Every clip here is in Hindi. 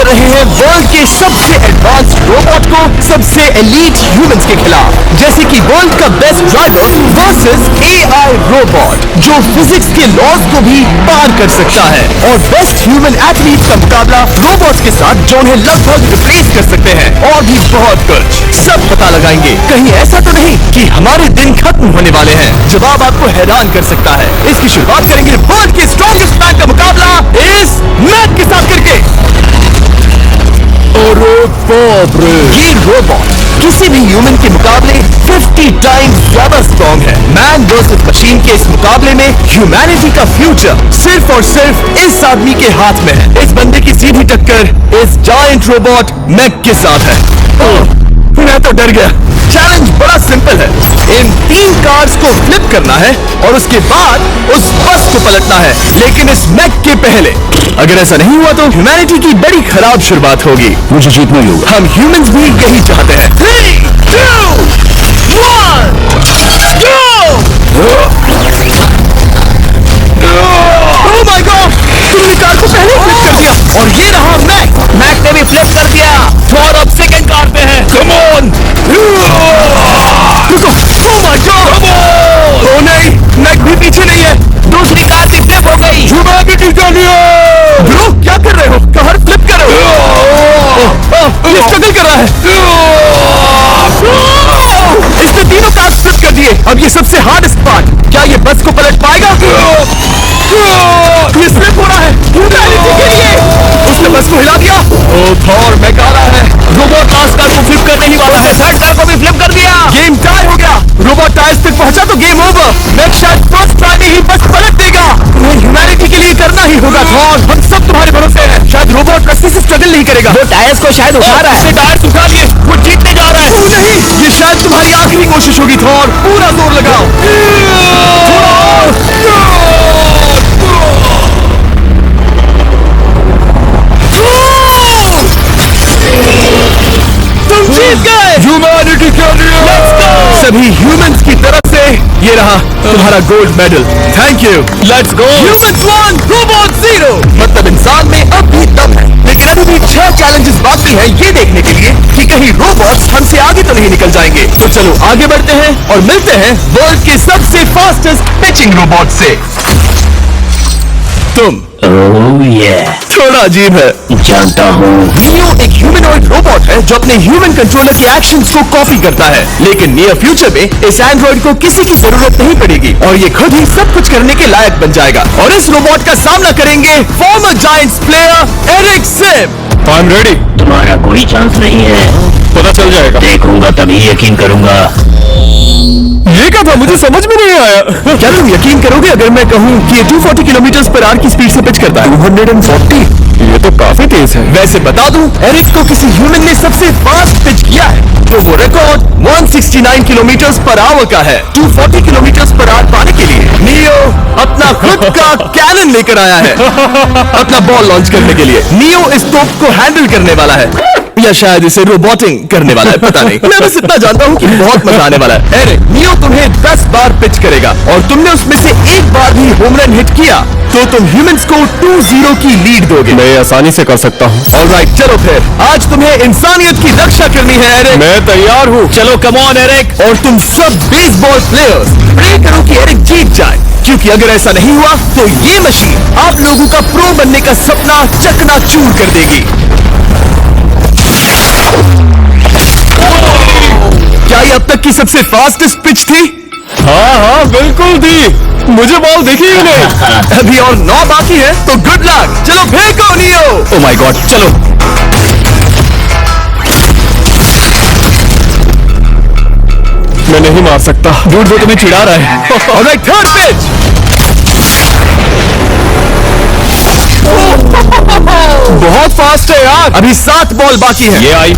रहे हैं वर्ल्ड के सबसे एडवांस रोबोट को सबसे एलीट ह्यूमंस के खिलाफ, जैसे कि वर्ल्ड का best driver versus AI robot जो फिजिक्स के लॉज को भी पार कर सकता है, और बेस्ट ह्यूमन एथलीट का मुकाबला रोबोट्स के साथ जो उन्हें लगभग रिप्लेस कर सकते हैं, और भी बहुत कुछ सब पता लगाएंगे। कहीं ऐसा तो नहीं कि हमारे दिन खत्म होने वाले हैं? जवाब आपको हैरान कर सकता है। इसकी शुरुआत करेंगे वर्ल्ड के स्ट्रॉन्गेस्ट मैन का मुकाबला इस मैन के साथ करके। ये रोबोट किसी भी ह्यूमन के मुकाबले 50 टाइम्स ज्यादा स्ट्रॉन्ग है। मैन वर्सेस मशीन के इस मुकाबले में ह्यूमैनिटी का फ्यूचर सिर्फ और सिर्फ इस आदमी के हाथ में है। इस बंदे की सीधी टक्कर इस जायंट रोबोट मैक के साथ है। मैं तो डर गया। चैलेंज बड़ा सिंपल है, इन 3 कार्स को फ्लिप करना है और उसके बाद उस बस को पलटना है, लेकिन इस मैक के पहले। अगर ऐसा नहीं हुआ तो ह्यूमैनिटी की बड़ी खराब शुरुआत होगी। मुझे जीतना ही होगा। हम ह्यूमंस भी यही चाहते हैं। 3, 2, 1, ओह माय गॉड! तुमने कार को पहले फ्लिप कर दिया, और ये रहा मैक। मैक ने भी फ्लिप कर दिया। थॉर अब सेकंड कार पे है। Come on! रुको! Oh my God! ओह नहीं, मैक भी पीछे नहीं है। दूसरी कार भी फ्लिप हो गई। ह्यूमैनिटी का लियो! ब्रो, क्या कर रहे हो? कार फ्लिप कर रहे हो? ये स्ट्रगल कर रहा है। इसने तीनों कार फ्लिप कर दिए। अब ये सबसे हार्डेस्ट पार्ट, क्या ये बस को पलट पाएगा? ये स्लिप हो रहा है ह्यूमैनिटी के लिए। उसने बस को हिला दिया। ओह थॉर, मैक आ रहा है। रोबोट लास्ट कार को फ्लिप करने ही वाला है। थर्ड कार को भी फ्लिप कर दिया। गेम टाई हो गया। रोबोट टायर्स तक पहुंचा तो गेम ओवर। मैक शायद फर्स्ट ट्राई में ही बस पलट देगा। तुम्हें ह्यूमैनिटी के लिए करना ही होगा थॉर। हम सब तुम्हारे भरोसे हैं। शायद रोबोट रस्सी से स्ट्रगल नहीं करेगा। वो टायर्स को शायद उठा रहा है। टायर्स उठा लिए, वो जीतने जा रहा है। नहीं, ये शायद तुम्हारी आखिरी कोशिश होगी थॉर। पूरा जोर लगाओ। तुम जीत गए। ह्यूमैनिटी के लिए सभी ह्यूमंस की तरफ से ये रहा तुम्हारा gold medal. Thank you. Let's go. Humans 1, robot 0। मतलब इंसान में अब भी दम है, लेकिन अभी भी 6 चैलेंजेस बाकी हैं ये देखने के लिए कि कहीं रोबोट्स हमसे आगे तो नहीं निकल जाएंगे। तो चलो आगे बढ़ते हैं और मिलते हैं वर्ल्ड के सबसे फास्टेस्ट पिचिंग रोबोट से। तुम थोड़ा अजीब है, जानता हूँ। नियो एक ह्यूमनॉइड रोबोट है जो अपने ह्यूमन कंट्रोलर के एक्शंस को कॉपी करता है, लेकिन नियर फ्यूचर में इस एंड्रॉइड को किसी की जरूरत नहीं पड़ेगी और ये खुद ही सब कुछ करने के लायक बन जाएगा। और इस रोबोट का सामना करेंगे former Giants player Eric Sim. I am ready. तुम्हारा कोई चांस नहीं है। पता चल जाएगा। देखूंगा तभी यकीन करूंगा। ये क्या था? मुझे समझ में नहीं आया। क्या तुम यकीन करोगे अगर मैं कहूँ कि ये 240 km/h की स्पीड से पिच करता है? 240? ये तो काफी तेज है। वैसे बता दूं, एरिक को किसी ह्यूमन ने सबसे फास्ट पिच किया है, तो वो रिकॉर्ड 169 km/h का है। 240 km/h पाने के लिए नियो अपना खुद का कैनन लेकर आया है अपना बॉल लॉन्च करने के लिए। नियो इस तोप को हैंडल करने वाला है, या शायद इसे रोबोटिंग करने वाला है, पता नहीं। मैं बस इतना जानता हूँ कि बहुत मजा आने वाला है। एरिक, नियो तुम्हें 10 बार पिच करेगा और तुमने उसमें से एक बार भी होम रन हिट किया तो तुम ह्यूमंस को 2-0 की लीड दोगे। मैं आसानी से कर सकता हूँ। ऑलराइट, चलो फिर आज तुम्हें इंसानियत की रक्षा करनी है एरिक। मैं तैयार हूँ। चलो कम ऑन एरिक। और तुम सब बेसबॉल प्लेयर्स प्रे करो कि एरिक जीत जाए, क्योंकि अगर ऐसा नहीं हुआ तो ये मशीन आप लोगों का प्रो बनने का सपना चकनाचूर कर देगी। क्या ये अब तक की सबसे फास्टेस्ट पिच थी? हाँ, बिल्कुल थी। मुझे बॉल दिखी ही नहीं। अभी और 9 बाकी है, तो गुड लक। चलो फेंको नियो। ओह माय गॉड, चलो। मैं नहीं मार सकता। डूड, वो तुम्हें चिढ़ा रहा है। Alright, third pitch. बहुत फास्ट है यार। अभी 7 बॉल बाकी है। ये आई।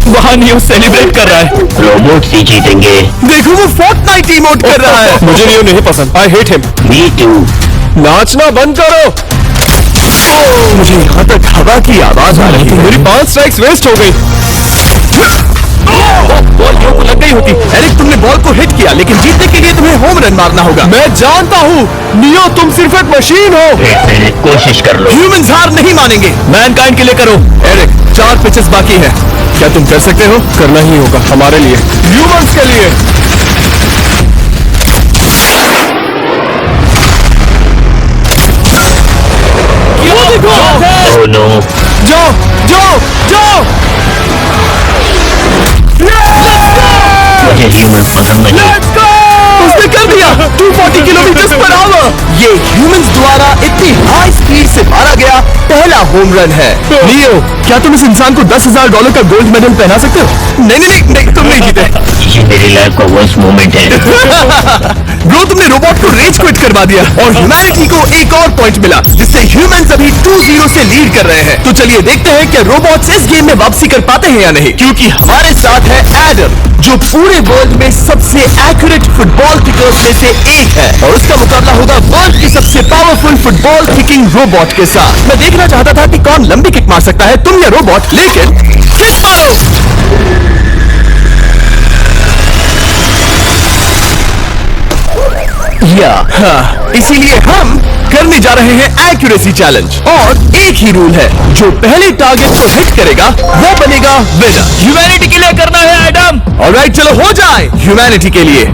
वहाँ नियो सेलिब्रेट कर रहा है। रोबोट ही जीतेंगे। देखो वो फोर्टनाइट इमोट कर रहा है। मुझे नियो नहीं पसंद। I hate him. Me too. नाचना बंद करो। मुझे यहाँ तक हवा की आवाज आ रही है। मेरी 5 स्ट्राइक्स वेस्ट हो गई। बॉल को लग गई होती। एरिक, तुमने बॉल को हिट किया, लेकिन जीतने के लिए तुम्हें होम रन मारना होगा। मैं जानता हूँ नियो, तुम सिर्फ एक मशीन हो। एक मिनट कोशिश कर लो। ह्यूमंस हार नहीं मानेंगे। मैनकाइंड के लिए करो। एरिक, 4 पिचेस बाकी हैं। क्या तुम कर सकते हो? करना ही होगा हमारे लिए, ह्यूमंस के लिए। Oh no. जाओ जाओ जाओ। मुझे ह्यूमंस पसंद नहीं। Let's go! उसने कर दिया 240 किलोमीटर पर आवर। ये ह्यूमंस द्वारा इतनी हाई स्पीड से मारा गया पहला होम रन है। लियो, क्या तुम इस इंसान को $10,000 का गोल्ड मेडल पहना सकते हो? नहीं, तुम नहीं जीते। ये मेरी लाइफ का वर्स्ट मोमेंट है। ब्रो, तुमने रोबोट को रेज क्विट करवा दिया और ह्यूमैनिटी को एक और पॉइंट मिला, जिससे ह्यूमंस अभी 2-0 से लीड कर रहे हैं। तो चलिए देखते हैं कि रोबोट्स इस गेम में वापसी कर पाते हैं या नहीं, क्योंकि हमारे साथ है एडम, जो पूरे वर्ल्ड में सबसे एक्यूरेट फुटबॉल किकर्स में से एक है, और उसका मुकाबला होगा वर्ल्ड की सबसे पावरफुल फुटबॉल किकिंग रोबोट के साथ। मैं देखना चाहता था कि कौन लंबी किक मार सकता है, तुम या रोबोट, लेकिन किक मारो। हाँ, इसीलिए हम करने जा रहे हैं एक्यूरेसी चैलेंज, और एक ही रूल है, जो पहले टारगेट को हिट करेगा वो बनेगा विनर। ह्यूमैनिटी के लिए करना है एडम। ऑलराइट, चलो हो जाए ह्यूमैनिटी के लिए।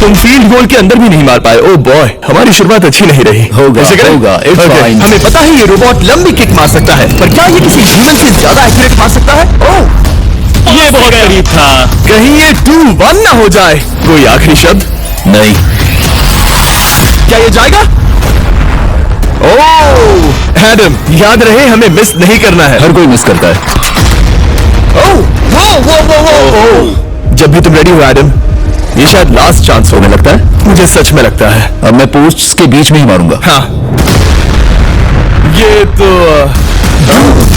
तुम फील्ड गोल के अंदर भी नहीं मार पाए। ओ बॉय, हमारी शुरुआत अच्छी नहीं रही। होगा। हमें पता है ये रोबोट लंबी किक मार सकता है, पर क्या ये किसी ह्यूमन से ज्यादा एक्यूरेट मार सकता है? ओह, ये बहुत करीब था। कहीं ये 2-1 ना हो जाए। कोई आखिरी शब्द? नहीं। क्या ये जाएगा? ओह एडम, याद रहे हमें मिस नहीं करना है। हर कोई मिस करता है। ओह, वो। जब भी तुम रेडी हो एडम, ये शायद लास्ट चांस होने लगता है। मुझे सच में लगता है अब मैं पोस्ट्स के बीच में ही मारूंगा। हाँ, ये तो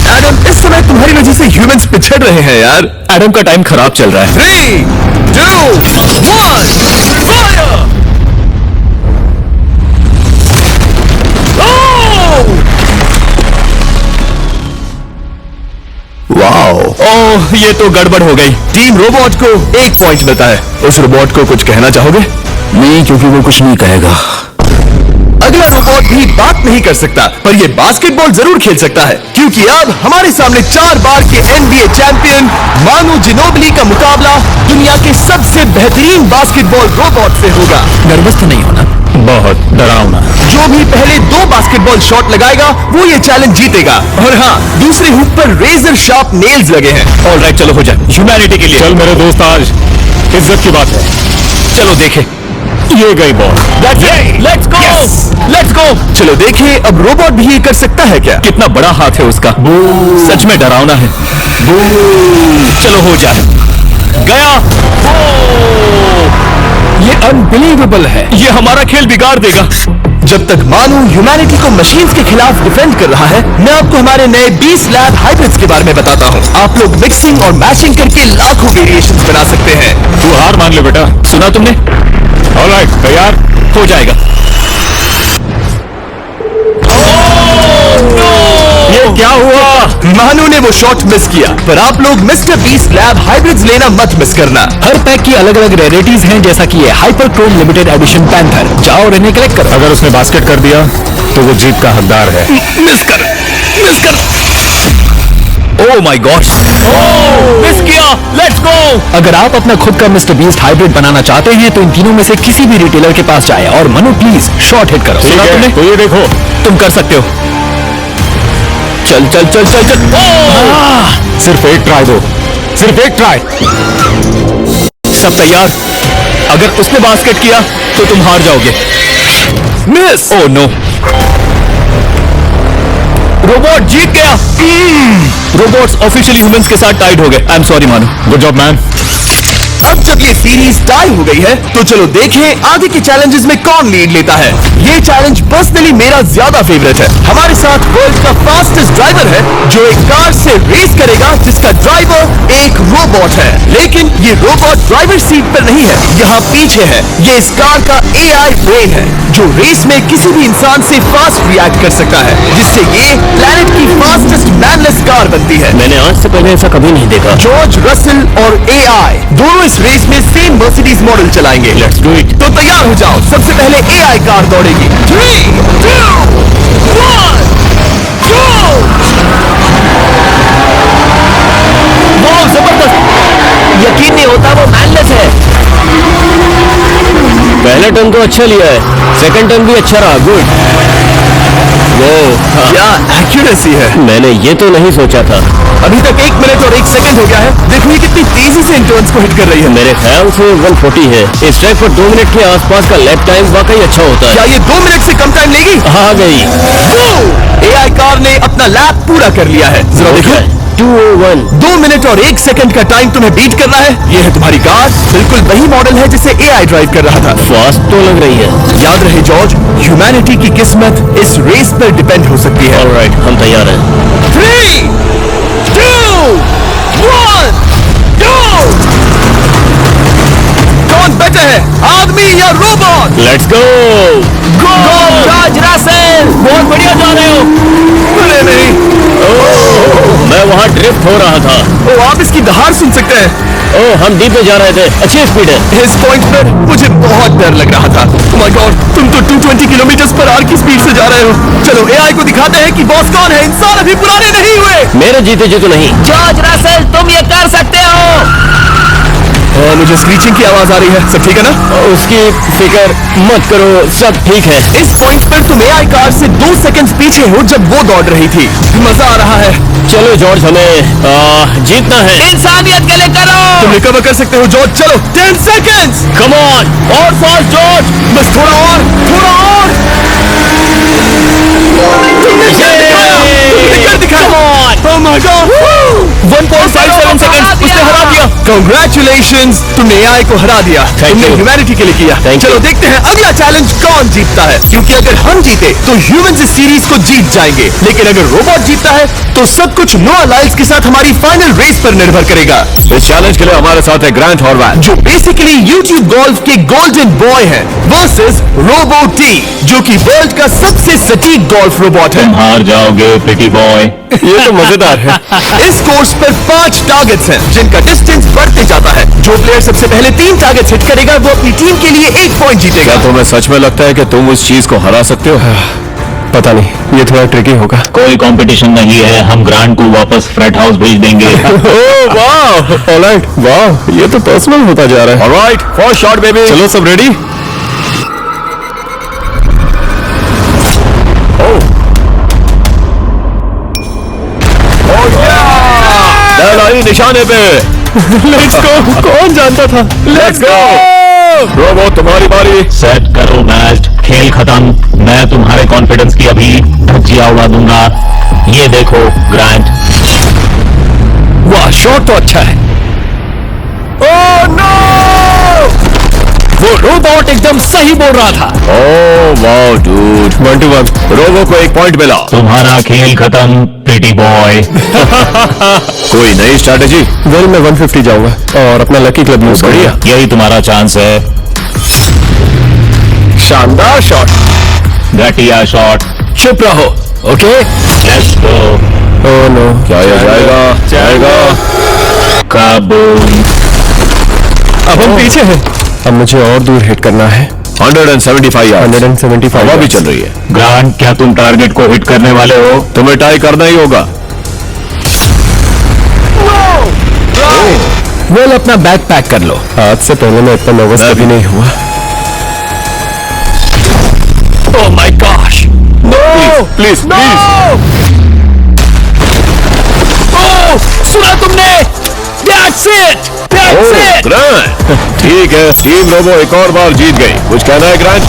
एडम, इस समय तुम्हारी वजह से ह्यूमंस पिछड़ रहे हैं यार। एडम का टाइम खराब चल रहा है। 3, 2, 1, फायर! वाओ! ओह, ये तो गड़बड़ हो गई। टीम रोबोट को 1 पॉइंट मिलता है। उस रोबोट को कुछ कहना चाहोगे? नहीं, क्योंकि वो कुछ नहीं कहेगा। अगला रोबोट भी बात नहीं कर सकता, पर ये बास्केटबॉल जरूर खेल सकता है, क्योंकि अब हमारे सामने 4 बार के NBA चैंपियन मानू जिनोबिली का मुकाबला दुनिया के सबसे बेहतरीन बास्केटबॉल रोबोट से होगा। नर्वस तो नहीं होना? बहुत डरावना। जो भी पहले 2 बास्केटबॉल शॉट लगाएगा वो ये चैलेंज जीतेगा। और हाँ, दूसरे हुक पर रेजर शार्प नेल्स लगे हैं। ऑलराइट, चलो हो जाए ह्यूमैनिटी के लिए। चल मेरे दोस्त, आज इज्जत की बात है। चलो देखें। ये गई बॉल। Let's go. चलो देखिए, अब रोबोट भी ये कर सकता है क्या? कितना बड़ा हाथ है उसका। सच में डरावना है। चलो हो जाए। गया। ये अनबिलीवेबल है। ये हमारा खेल बिगाड़ देगा। जब तक मानू ह्यूमैनिटी को मशीन्स के खिलाफ डिफेंड कर रहा है, मैं आपको हमारे नए 20 लैब हाइब्रिड्स के बारे में बताता हूँ। आप लोग मिक्सिंग और मैचिंग करके लाखों वेरिएशंस बना सकते हैं। तू हार मान ले बेटा। सुना तुमने? ऑलराइट, तैयार हो जाएगा। ये क्या हुआ? मानू ने वो शॉट मिस किया, पर आप लोग मिस्टर बीस्ट लैब हाइब्रिड्स लेना मत मिस करना। हर पैक की अलग अलग रेयरिटीज हैं, जैसा कि ये hyper Chrome limited edition panther. जाओ और इन्हें कलेक्ट करो। अगर उसने बास्केट कर दिया तो वो जीत का हकदार है। मिस कर। ओह माय गॉड, मिस किया। Let's go. अगर आप अपना खुद का मिस्टर बीस्ट हाइब्रिड बनाना चाहते हैं तो इन तीनों में से किसी भी रिटेलर के पास जाए और मनु प्लीज शॉट हिट करो। सुना तुमने? तो ये देखो, तुम कर सकते हो। चल। सिर्फ एक ट्राई दो, सिर्फ एक ट्राई। सब तैयार? अगर उसने बास्केट किया तो तुम हार जाओगे। मिस। ओह नो, रोबोट जीत गया। रोबोट्स ऑफिशियली ह्यूमंस के साथ टाइड हो गए। आई एम सॉरी मानू। Good job man. अब जब ये सीरीज टाई हो गई है तो चलो देखें आगे के चैलेंजेस में कौन लीड लेता है। ये चैलेंज पर्सनली मेरा ज्यादा फेवरेट है। हमारे साथ वर्ल्ड का फास्टेस्ट ड्राइवर है जो एक कार से रेस करेगा जिसका ड्राइवर एक एक रोबोट है, लेकिन ये रोबोट ड्राइवर सीट पर नहीं है, यहाँ पीछे है। ये इस कार का AI ब्रेन है, जो रेस में किसी भी इंसान से फास्ट रिएक्ट कर सकता है, जिससे ये प्लैनेट की फास्टेस्ट मैनलेस कार बनती है। मैंने आज से पहले ऐसा कभी नहीं देखा। जॉर्ज रसल और AI दोनों इस रेस में सेम मर्सिडीज मॉडल चलाएंगे। Let's do it. तो तैयार हो जाओ, सबसे पहले AI कार दौड़ेगी। 3, 2, 1, go! वाह, जबरदस्त! यकीन नहीं होता वो मैनलेस है। पहला टर्न तो अच्छा लिया है, सेकंड टर्न भी अच्छा रहा। गुड। वो क्या एक्यूरेसी है! मैंने ये तो नहीं सोचा था। अभी तक 1 मिनट और 1 सेकंड हो गया है। देखो ये कितनी तेजी से इन टर्न्स को हिट कर रही है। मेरे ख्याल से 140 है। इस ट्रैक पर 2 मिनट के आसपास का लैप टाइम वाकई अच्छा होता है। क्या ये 2 मिनट से कम टाइम लेगी? आ गई। AI कार ने अपना लैप पूरा कर लिया है। जरा देखो, 201। 2 मिनट और 1 सेकंड का टाइम तुम्हें बीट कर रहा है। ये है तुम्हारी कार, बिल्कुल वही मॉडल है जिसे AI ड्राइव कर रहा था। फास्ट तो लग रही है। याद रहे जॉर्ज, ह्यूमैनिटी की किस्मत इस रेस पर डिपेंड हो सकती है। ऑलराइट, हम तैयार हैं। 3, 2, 1, go! कौन बेटर है, आदमी या robot? Let's go. Go George Russell! बहुत बढ़िया जा रहे हो। अरे नहीं, मैं वहाँ ड्रिफ्ट हो रहा था। ओ आप इसकी दहाड़ सुन सकते हैं। ओह, हम डीप में जा रहे थे। अच्छी स्पीड है। इस पॉइंट पर मुझे बहुत डर लग रहा था। Oh my God, तुम तो 220 किलोमीटर पर आवर की स्पीड से जा रहे हो। चलो AI को दिखाते हैं कि बॉस कौन है। इंसान अभी पुराने नहीं हुए। मेरे जीते जी तो नहीं। जॉर्ज रसल, तुम ये कर सकते हो। मुझे स्क्रीचिंग की आवाज आ रही है। सब ठीक है ना? उसकी फिक्र मत करो, सब ठीक है। इस पॉइंट पर तुम AI कार से 2 सेकंड पीछे हो जब वो दौड़ रही थी। मजा आ रहा है। चलो जॉर्ज, हमें जीतना है। इंसानियत के लिए करो। तुम रिकवर कर सकते हो जॉर्ज। चलो 10 सेकंड्स। कम ऑन, और फास्ट जॉर्ज। बस थोड़ा और, थोड़ा और। तुमने कर दिखाया, तुमने कर दिखाया। Oh my God! 1.57 सेकंड उसने हरा दिया। Congratulations, तुमने AI को हरा दिया। तुमने ह्यूमैनिटी के लिए किया। Thank चलो you. देखते हैं अगला चैलेंज कौन जीतता है, क्योंकि अगर हम जीते तो ह्यूमंस इस सीरीज को जीत जाएंगे, लेकिन अगर रोबोट जीतता है तो सब कुछ नोआ लाइल्स के साथ हमारी फाइनल रेस पर निर्भर करेगा। इस चैलेंज के लिए हमारे साथ है ग्रांट हॉर्वैट, जो बेसिकली YouTube गोल्फ के गोल्डन बॉय है, वर्सेस रोबो टी, जो कि वर्ल्ड का सबसे सटीक गोल्फ रोबोट है। हार जाओगे प्रिटी बॉय। ये तो मजेदार है। इस कोर्स पर 5 टारगेट्स हैं, जिनका डिस्टेंस बढ़ते जाता है। जो प्लेयर सबसे पहले 3 टारगेट्स हिट करेगा वो अपनी टीम के लिए 1 पॉइंट जीतेगा। क्या तुम्हें सच में लगता है कि तुम उस चीज को हरा सकते हो? पता नहीं, ये थोड़ा ट्रिकी होगा। कोई कंपटीशन नहीं है, हम ग्रांट को वापस फ्रेट हाउस भेज देंगे। ओह वाह, ऑलराइट, वाह, ये तो पर्सनल होता जा रहा है। Alright, first shot baby. चलो सब रेडी? निशाने पे। Let's go. कौन जानता था? Let's go. रोबोट, तुम्हारी बारी। सेट करो मैच, खेल खत्म। मैं तुम्हारे कॉन्फिडेंस की अभी धज्जियां उड़ा दूंगा। ये देखो ग्रांट। वाह, शॉट तो अच्छा है। Oh no! वो रोबोट एकदम सही बोल रहा था। ओह वाह डूड, 1-1। रोबो को 1 पॉइंट मिला। तुम्हारा खेल खत्म प्रिटी बॉय। कोई नई स्ट्रैटेजी? वेल, मैं 150 जाऊंगा और अपना लकी क्लब यूज करूंगा। यही तुम्हारा चांस है। शानदार शॉट। घटिया शॉट। चुप रहो, okay? Let's go. Oh no, क्या ये जाएगा? जाएगा। काबूल। अब हम पीछे हैं। अब मुझे और दूर हिट करना है। 175 यार्ड्स। 175 हवा भी चल रही है। ग्रांट, क्या तुम टारगेट को हिट करने वाले हो? तुम्हें टाई करना ही होगा। वेल, अपना बैग पैक कर लो। आज से पहले मैं इतना नर्वस कभी नहीं हुआ। Oh my gosh! No! Please please. Oh, सुना तुमने? That's it! That's it! Grant, ठीक है, टीम रोबो एक और बार जीत गई। कुछ कहना है ग्रांट?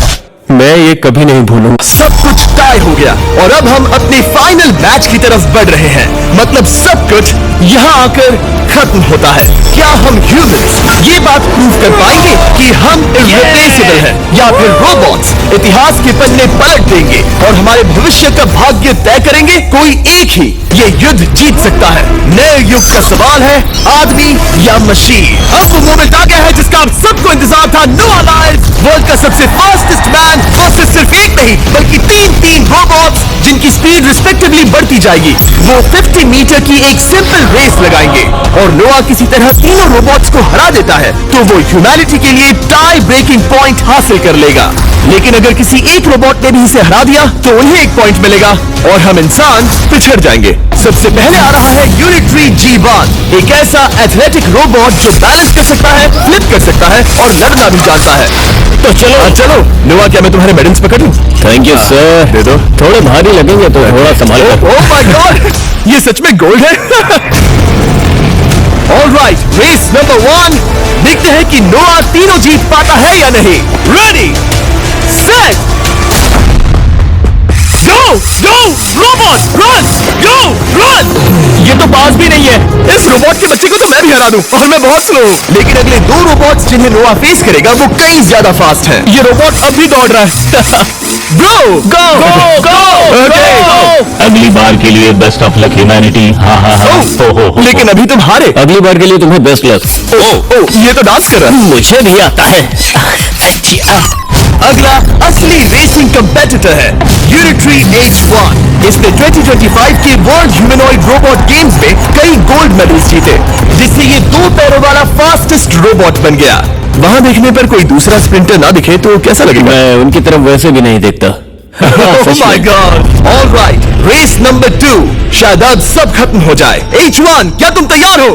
मैं ये कभी नहीं भूलूंगा। सब कुछ टाई हो गया और अब हम अपने फाइनल मैच की तरफ बढ़ रहे हैं। मतलब सब कुछ यहाँ आकर खत्म होता है। क्या हम ह्यूमंस ये बात प्रूव कर पाएंगे कि हम इर्रिप्लेसेबल हैं, या फिर रोबोट्स इतिहास के पन्ने पलट देंगे और हमारे भविष्य का भाग्य तय करेंगे? कोई एक ही ये युद्ध जीत सकता है। नए युग का सवाल है, आदमी या मशीन। अब वो मोमेंट आ गया है जिसका आप सबको इंतजार था। नोआ लायल्स, वर्ल्ड का सबसे फास्टेस्ट मैन वर्सेस सिर्फ एक नहीं बल्कि तीन रोबोट्स जिनकी स्पीड रिस्पेक्टिवली बढ़ती जाएगी। वो 50 मीटर की एक सिंपल रेस लगाएंगे और नोआ किसी तरह तीनों रोबोट्स को हरा देता है तो वो ह्यूमैनिटी के लिए टाई ब्रेकिंग पॉइंट हासिल कर लेगा। लेकिन अगर किसी एक रोबोट ने भी इसे हरा दिया तो उन्हें एक पॉइंट मिलेगा और हम इंसान पिछड़ जाएंगे। सबसे पहले आ रहा है यूनिट्री G1, एक ऐसा एथलेटिक रोबोट जो बैलेंस कर सकता है, फ्लिप कर सकता है और लड़ना भी जानता है। तो चलो नोआ, क्या मैं तुम्हारे मेडल्स पकड़ लूं? Thank you sir. दे दो। थोड़े भारी लगेंगे तो थोड़ा संभाल कर। ओह माय गॉड, ये सच में गोल्ड है। ऑलराइट, रेस नंबर 1, देखते हैं कि नोआ तीनों जीत पाता है या नहीं। रेडी, सेट, गो रोबोट, रन, गो रन। ये तो पास भी नहीं है। इस रोबोट के बच्चे को तो मैं भी हरा दूं और मैं बहुत स्लो हूं। लेकिन अगले 2 रोबोट्स जिन्हें नोआ फेस करेगा वो कई ज्यादा फास्ट हैं। ये रोबोट अब भी दौड़ रहा है। गो अगली बार के लिए बेस्ट ऑफ लक ह्यूमैनिटी। हाँ। हो। लेकिन अभी तुम हारे। अगली बार के लिए तुम्हें बेस्ट लक। ओह, ये तो डांस कर रहा है। मुझे भी आता है। अगला असली रेसिंग कंपेटिटर है यूनिट्री H1। इसने 2025 के वर्ल्ड ह्यूमनॉइड रोबोट गेम्स में कई गोल्ड मेडल्स जीते, जिससे ये 2 पैरों वाला फास्टेस्ट रोबोट बन गया। वहां देखने पर कोई दूसरा स्प्रिंटर ना दिखे तो कैसा लगेगा? मैं उनकी तरफ वैसे भी नहीं देखता। Oh my God! All right, race number 2, शायद अब सब खत्म हो जाए। H1, क्या तुम तैयार हो?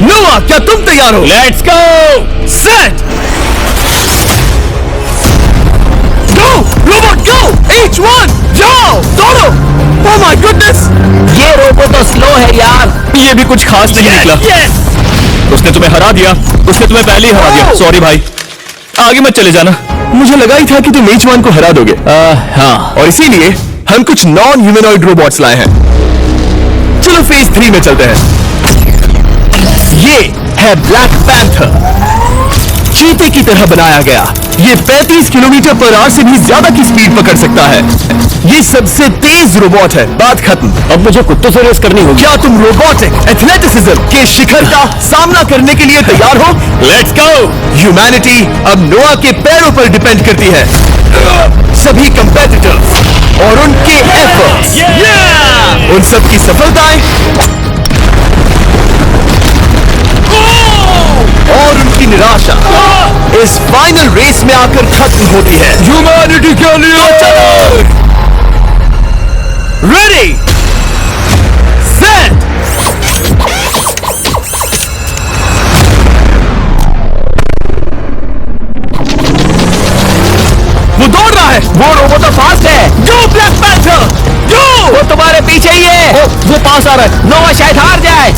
नोआ, क्या तुम तैयार हो? Let's go. Set, go robot go. H1, जाओ दौड़ो। Oh my goodness! ये रोबोट तो स्लो है यार। ये भी कुछ खास नहीं निकला। उसने तुम्हें हरा दिया। उसने तुम्हें पहले ही हरा दिया। सॉरी भाई, आगे मत चले जाना। मुझे लगा ही था कि तुम H1 को हरा दोगे। हाँ। और इसीलिए हम कुछ नॉन ह्यूमनॉइड रोबोट्स लाए हैं। चलो फेज 3 में चलते हैं। ये है ब्लैक पैंथर, चीते की तरह बनाया गया। ये 35 किलोमीटर पर आवर से भी ज्यादा की स्पीड पकड़ सकता है। ये सबसे तेज रोबोट है। बात खत्म। अब मुझे कुत्तों से रेस करनी होगी। क्या तुम रोबोटिक एथलेटिसिज्म के शिखर का सामना करने के लिए तैयार हो? Let's go. ह्यूमैनिटी अब नोआ के पैरों पर डिपेंड करती है। सभी कंपेटिटर्स और उनके एफर्ट्स, उन सब की सफलताएं और उनकी निराशा इस फाइनल रेस में आकर खत्म होती है। ह्यूमैनिटी के लिए रेडी, सेट, वो दौड़ रहा है। वो रोबोट तो फास्ट है। गो ब्लैक पैंथर, गो। वो तुम्हारे पीछे ही है। वो पास आ रहा है। नोआ शायद हार जाए।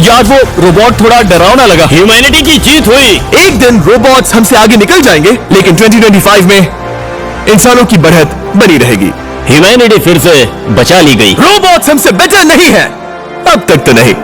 यार वो रोबोट थोड़ा डरावना लगा। ह्यूमैनिटी की जीत हुई। एक दिन रोबोट्स हमसे आगे निकल जाएंगे, लेकिन 2025 में इंसानों की बढ़त बनी रहेगी। ह्यूमैनिटी फिर से बचा ली गई। रोबोट्स हमसे बेटर नहीं है, अब तक तो नहीं।